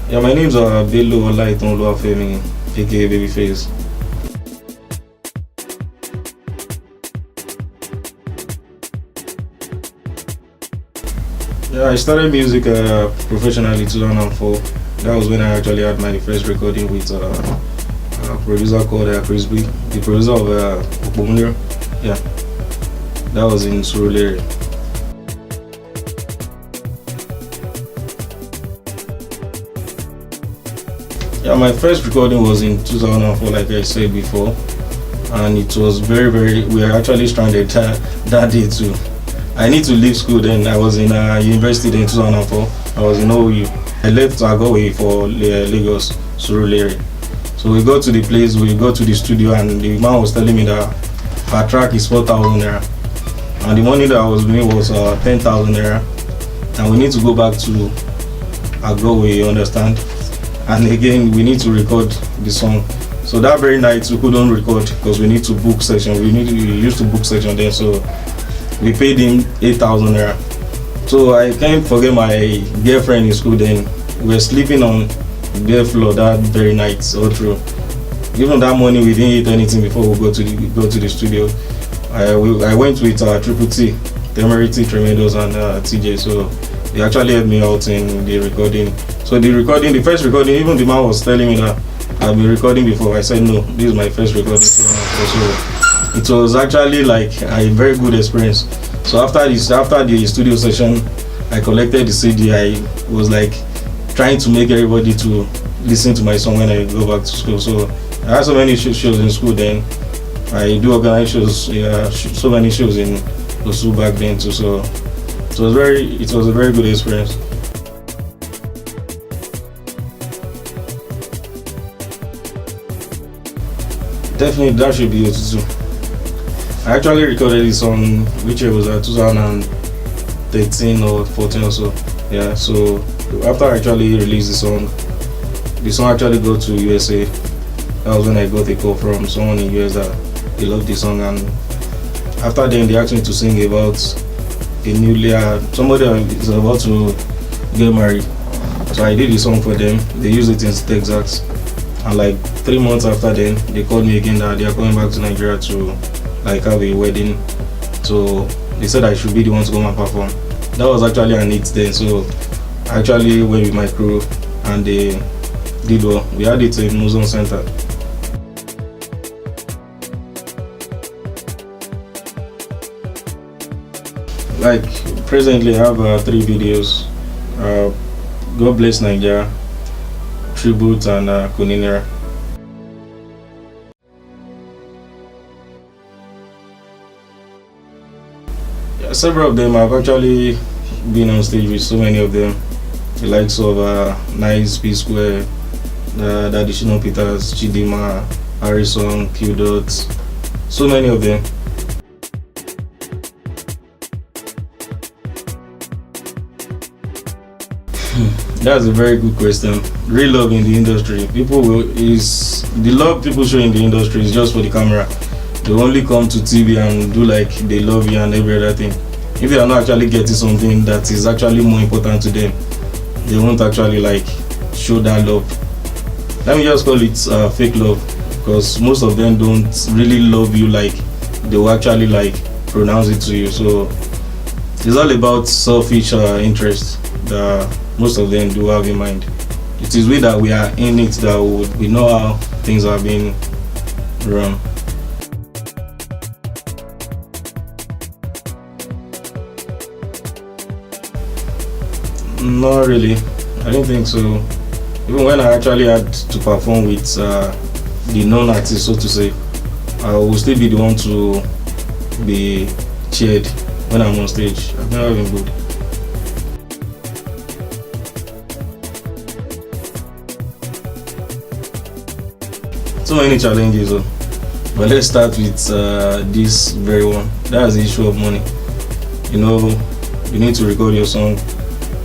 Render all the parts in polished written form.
Yeah, my name's Bello Olaitonluwafemi, aka Babyfaze. Yeah, I started music professionally in 2004. That was when I actually had my first recording with a producer called Chris B, the producer of Opomulero. Yeah, that was in Surulere. Yeah, my first recording was in 2004, like I said before, and it was very. We were actually stranded that day too. I need to leave school then. I was in university then in 2004. I was in OU. I left Agowe for Lagos, Surulere. So we got to the place, we got to the studio, and the man was telling me that our track is 4,000 naira, and the money that I was doing was 10,000 naira, and we need to go back to Agowe, you understand? And again, we need to record the song. So that very night we couldn't record because we need to book session. We used to book session then, so we paid him 8,000 naira. So I can't forget my girlfriend in school then. We were sleeping on bare floor that very night all through. Even that morning we didn't eat anything before we go to the studio. I went with Triple T, Temerity, Tremendos, and TJ. So they actually helped me out in the recording. So the first recording, even the man was telling me that I've been recording before. I said no, this is my first recording. So it was actually like a very good experience. So after the studio session, I collected the CD. I was like trying to make everybody to listen to my song when I go back to school. So I had so many shows in school then. I do organize shows, so many shows in Osu back then too. So it was a very good experience. Definitely that should be Otutu. I actually recorded this song, which was 2013 or 14 or so. Yeah, so after I actually released the song actually go to USA. That was when I got a call from someone in US that they loved the song, and after then they asked me to sing about somebody is about to get married. So I did the song for them. They used it in Texas. And like 3 months after then, they called me again that they are coming back to Nigeria to like have a wedding. So they said I should be the one to come and perform. That was actually an hit then. So I actually went with my crew and they did well. We had it in Museum Center. Like presently I have 3 videos. God Bless Nigeria, Tribute, and Kuninera. Yeah, several of them I've actually been on stage with. So many of them, the likes of Nice, P Square, Daddy Shino Peters, Chidima, Harrison, Q Dot, so many of them. That's a very good question. Real love in the industry. The love people show in the industry is just for the camera. They only come to TV and do like they love you and every other thing. If they are not actually getting something that is actually more important to them, they won't actually like show that love. Let me just call it fake love, because most of them don't really love you like they will actually like pronounce it to you. So it's all about selfish interest that most of them do have in mind. It is we that we are in it that we know how things are being run. Not really. I don't think so. Even when I actually had to perform with the non-artist, so to say, I will still be the one to be cheered when I'm on stage. I've never been good. So many challenges, but let's start with this very one. That's the issue of money. You need to record your song,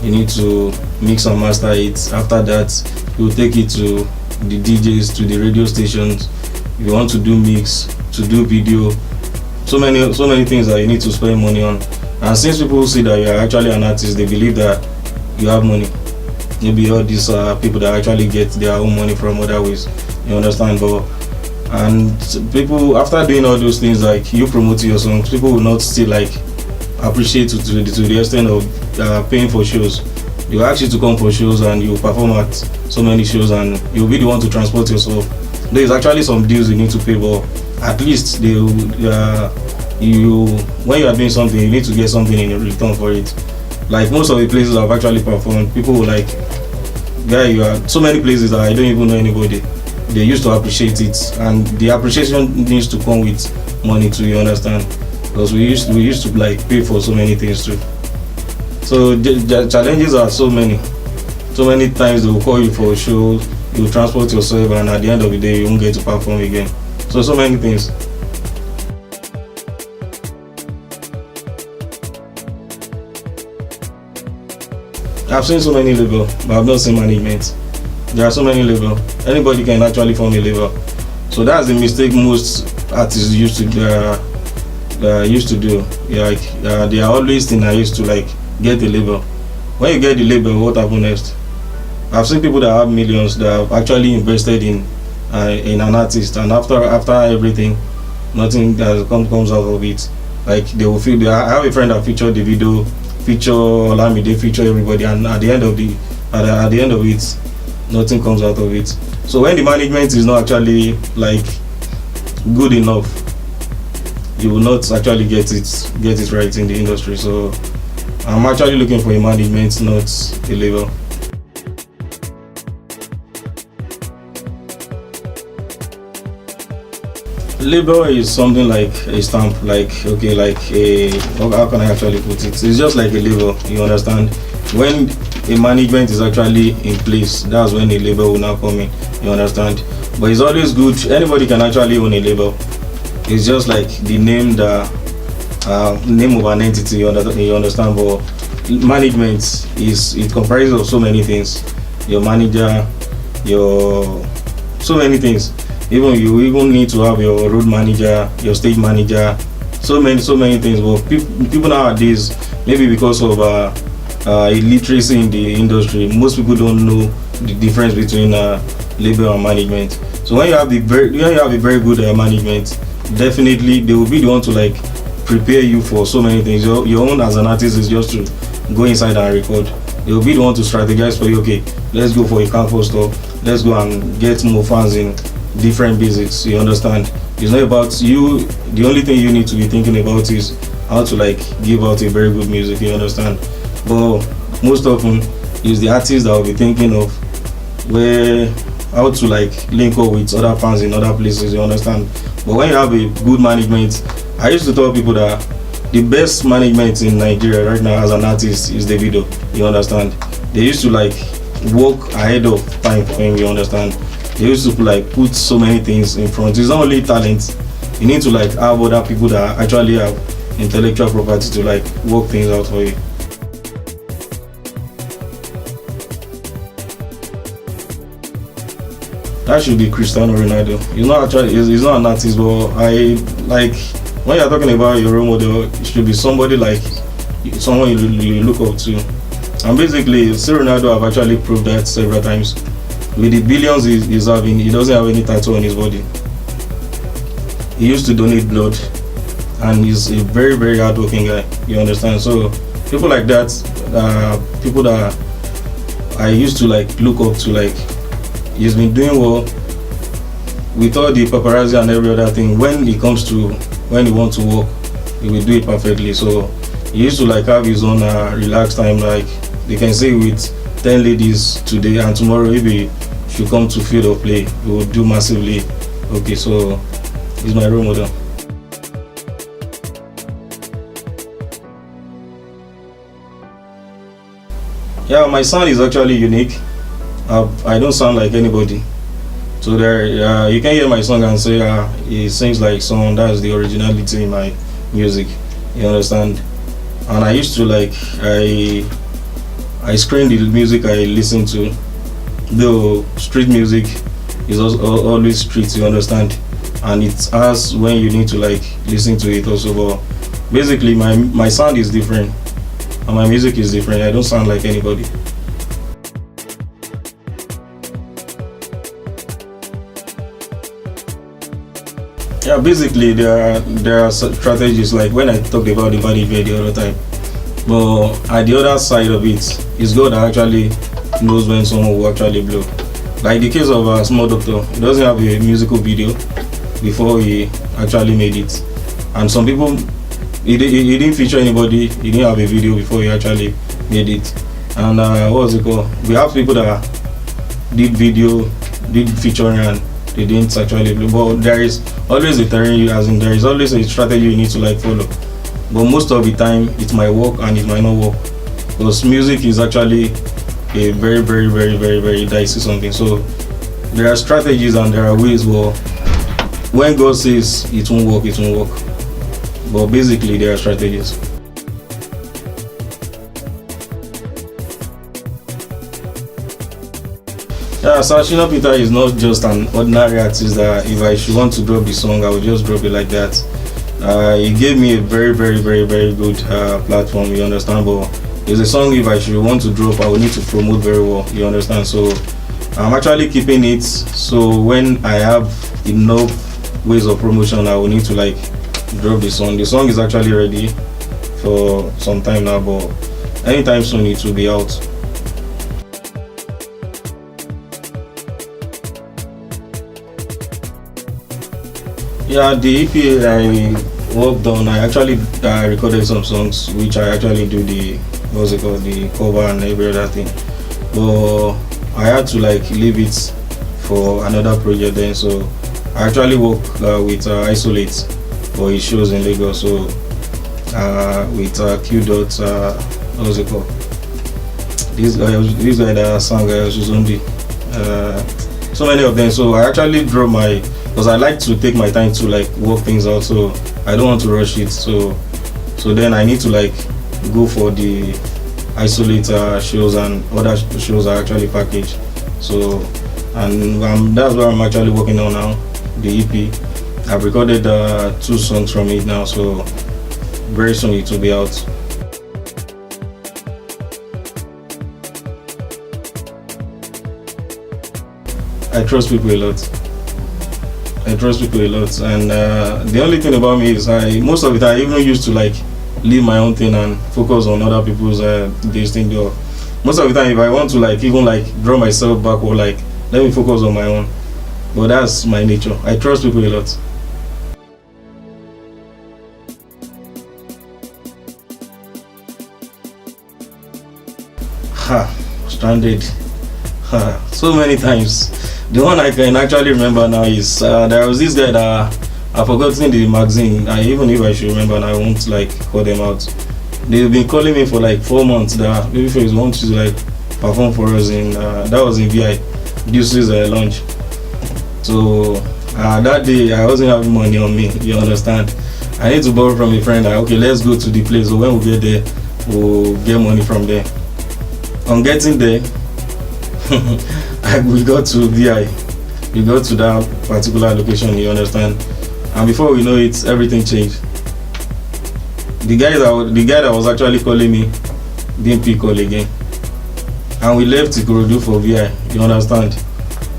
you need to mix and master it. After that, you take it to the DJs, to the radio stations. If you want to do mix, to do video, so many things that you need to spend money on. And since people see that you are actually an artist, they believe that you have money. maybe all these people that actually get their own money from other ways. You understand? But and people, after doing all those things, like you promoting your songs, people will not still like appreciate to the extent of paying for shows. They will ask you to come for shows and you perform at so many shows, and you'll be the one to transport yourself. There's actually some deals you need to pay, but at least they you when you are doing something, you need to get something in return for it. Like most of the places I've actually performed, people will like, guy, you are so many places that I don't even know anybody. They used to appreciate it, and the appreciation needs to come with money too. You understand? Because we used to like pay for so many things too. So the challenges are so many. So many times they will call you for a show, you transport yourself, and at the end of the day you won't get to perform again. So many things. I've seen so many labels, but I've not seen management. There are so many labels. Anybody can actually form a label. So that's the mistake most artists used to do. They are always used to like get a label. When you get the label, what happens next? I've seen people that have millions that have actually invested in an artist, and after everything, nothing comes out of it. Like they will feel. I have a friend that featured the video, feature Olamide, feature everybody, and at the end of it, nothing comes out of it. So when the management is not actually like good enough, you will not actually get it right in the industry. So I'm actually looking for a management, not a label. Label is something like a stamp, like okay, like a, how can I actually put it? It's just like a label, you understand? When a management is actually in place, that's when a label will now come in, you understand? But it's always good, anybody can actually own a label. It's just like the name of an entity, you understand? But management it comprises of so many things. Your manager, so many things. You even need to have your road manager, your stage manager, so many things. But people nowadays, maybe because of illiteracy in the industry, most people don't know the difference between label and management. So when you have a very good management, definitely they will be the one to like prepare you for so many things. Your own as an artist is just to go inside and record. They will be the one to strategize for you. Okay, let's go for a campus tour. Let's go and get more fans in different basics, you understand? It's not about you. The only thing you need to be thinking about is how to like give out a very good music, you understand? But most often it's the artist that will be thinking of how to like link up with other fans in other places, you understand? But when you have a good management, I used to tell people that the best management in Nigeria right now as an artist is Davido, you understand? They used to like work ahead of time for him, you understand? They used to like put so many things in front. It's not only talent. You need to like have other people that actually have intellectual property to like work things out for you. That should be Cristiano Ronaldo. He's not an artist, but I like when you're talking about your role model, it should be somebody like someone you look up to. And basically, Ronaldo have actually proved that several times. With the billions he's having, he doesn't have any tattoo on his body. He used to donate blood, and he's a very, very hardworking guy. You understand? So people like that, people that I used to like look up to, like he's been doing well with all the paparazzi and every other thing. When he wants to work, he will do it perfectly. So he used to like have his own relaxed time, like they can say with 10 ladies today, and tomorrow maybe should come to field of play, he will do massively. Okay, so he's my role model. Yeah, my sound is actually unique. I don't sound like anybody. So there, you can hear my song and say it sings like someone. That's the originality in my music. You understand? And I used to like I screen the music I listen to. Though street music is also always street, you understand, and it's as when you need to like listen to it also. But basically my sound is different and my music is different. I don't sound like anybody. Yeah, basically there are strategies like when I talked about the body the other time. But at the other side of it, it's God that actually knows when someone will actually blow. Like the case of a small doctor, he doesn't have a musical video before he actually made it, and some people he didn't feature anybody, he didn't have a video before he actually made it. And what was it called? We have people that did video, did featuring, and they didn't actually blow. But there is always a terrain, as in there is always a strategy you need to like follow. But most of the time it might work and it might not work, because music is actually a very very very very very dicey something. So there are strategies and there are ways, but when God says it won't work, it won't work. But basically there are strategies. Yeah, so Shina Peter is not just an ordinary artist that if I should want to drop the song I will just drop it like that. He gave me a very very very very good platform, you understand. But it's a song if I should want to drop I will need to promote very well, you understand. So I'm actually keeping it, so when I have enough ways of promotion I will need to like drop the song. The song is actually ready for some time now, but anytime soon it will be out. Yeah, the EP I worked on, I actually recorded some songs which I actually do the what's it called, the cover and every other thing. But I had to like leave it for another project then. So I actually work with Isolate for his shows in Lagos. So with Q Dot, what's it called? This guy that sang Suzundi. So many of them. So I actually draw my, because I like to take my time to like work things out, so I don't want to rush it. So then I need to like go for the Isolate shows, and other shows are actually packaged. So and that's what I'm actually working on now, the EP. I've recorded 2 songs from it now, so very soon it will be out. I trust people a lot. And the only thing about me is most of the time I even used to like leave my own thing and focus on other people's this thing. Most of the time if I want to like even like draw myself back or like let me focus on my own, but that's my nature. I trust people a lot. Stranded. So many times. The one I can actually remember now is there was this guy that I've forgotten the magazine. Even if I should remember now, I won't like call them out. They've been calling me for like 4 months that Babyfaze wants to like perform for us in that was in VI Deuce's launch. So that day I wasn't having money on me, you understand. I need to borrow from a friend. Okay, let's go to the place, so when we get there we'll get money from there. On getting there we got to VI, we got to that particular location, you understand, and before we know it everything changed. The guy that was actually calling me didn't pick call again, and we left Ikorodu for VI, you understand.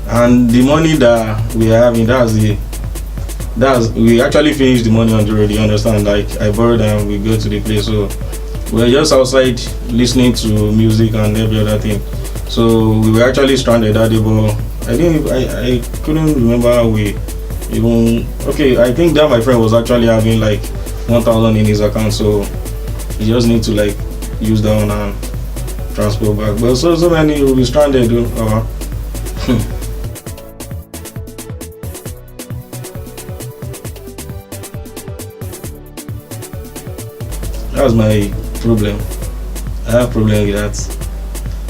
And the money that we are having, we actually finished the money on the road, you understand. Like I borrowed and we go to the place, so we're just outside listening to music and every other thing. So we were actually stranded that day, but I couldn't remember how we even. Okay, I think that my friend was actually having like 1,000 in his account, so he just need to like use that one and transport back. But so many will be stranded. That's my problem. I have problem with that.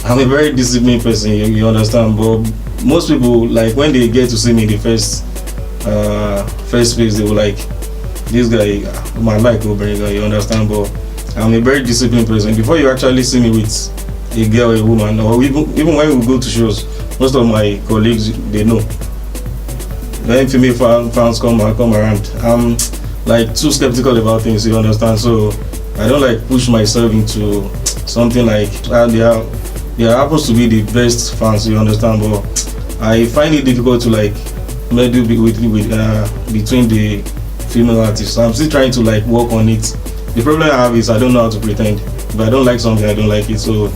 I'm a very disciplined person, you understand. But most people, like when they get to see me the first phase, they will like, this guy, my like Oberinga, you understand. But I'm a very disciplined person. Before you actually see me with a girl, a woman, or even when we go to shows, most of my colleagues, they know. When female fans come around, I'm like too skeptical about things, you understand. So I don't like push myself into something like there happens to be the best fans, you understand, but I find it difficult to like medley with between the female artists. So I'm still trying to like work on it. The problem I have is I don't know how to pretend. If I don't like something, I don't like it. So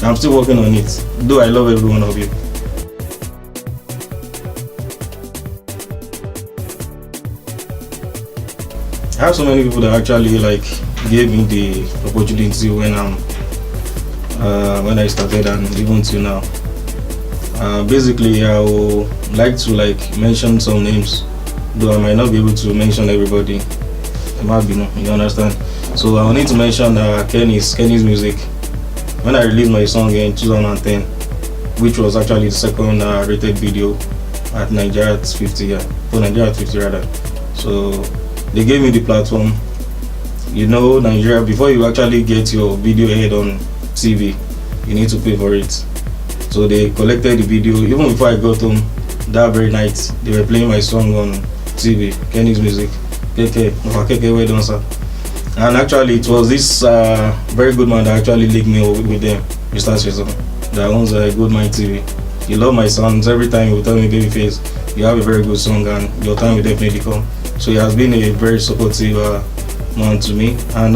I'm still working on it. Though I love every one of you. I have so many people that actually like gave me the opportunity when I started and even till now. Basically, I would like to like mention some names, though I might not be able to mention everybody. It might be, no, you understand. So I will need to mention Kenny's Music. When I released my song in 2010, which was actually the second rated video at Nigeria at 50, yeah, for Nigeria at 50 rather. So they gave me the platform. You know, Nigeria, before you actually get your video aired on TV, you need to pay for it. So they collected the video. Even before I got home that very night, they were playing my song on TV, Kenny's Music. KK, well done, sir. And actually, it was this very good man that actually linked me with them, Mr. Sheson, that owns Good Mind TV. He loved my songs. Every time he would tell me, Babyface, you have a very good song and your time will definitely come. So he has been a very supportive man to me. And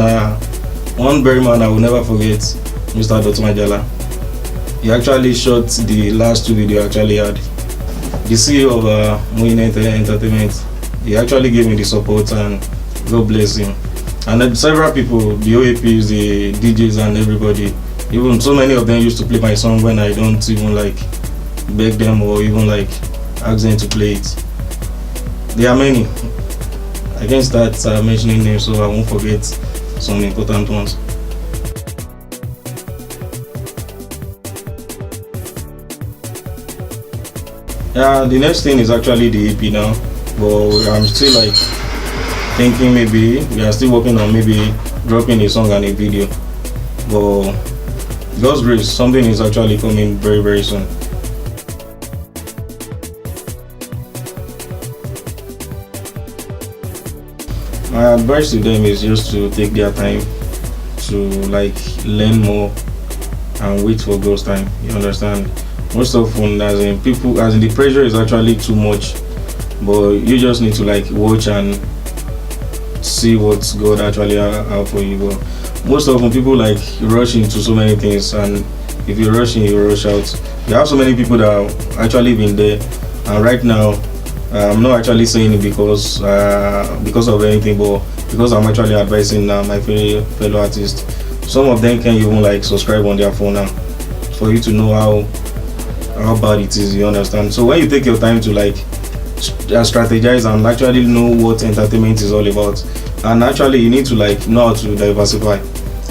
one very man I will never forget, Mr. Dotun. He actually shot the last two videos I actually had. The CEO of Moin Entertainment, he actually gave me the support and God bless him. And then several people, the OAPs, the DJs and everybody, even so many of them used to play my song when I don't even like beg them or even like ask them to play it. There are many. I can't start mentioning names so I won't forget some important ones. Yeah, the next thing is actually the EP now, but I'm still like thinking maybe we are still working on maybe dropping a song and a video. But God's grace, something is actually coming very, very soon. My advice to them is just to take their time to like learn more and wait for God's time. You understand? Most often, as in the pressure is actually too much, but you just need to like watch and see what God actually have for you. But most often people like rush into so many things, and if you rush in, you rush out. You have so many people that have actually been there, and right now I'm not actually saying it because of anything, but because I'm actually advising my fellow artists. Some of them can even like subscribe on their phone now for you to know how bad it is, you understand. So when you take your time to like strategize and actually know what entertainment is all about, and actually you need to like know how to diversify.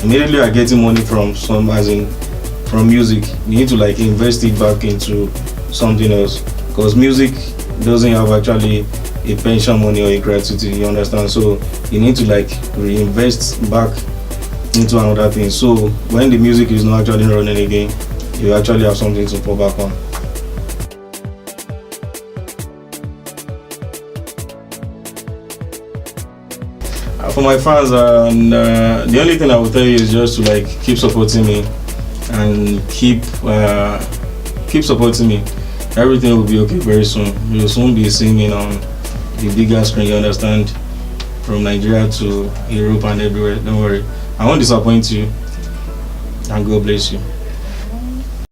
Immediately you're getting money from from music, you need to like invest it back into something else, because music doesn't have actually a pension money or a gratuity, you understand. So you need to like reinvest back into another thing, so when the music is not actually running again, you actually have something to fall back on. For my fans, the only thing I will tell you is just to like keep supporting me and keep supporting me. Everything will be okay very soon. You'll soon be seeing me on the bigger screen, you understand, from Nigeria to Europe and everywhere. Don't worry, I won't disappoint you, and God bless you.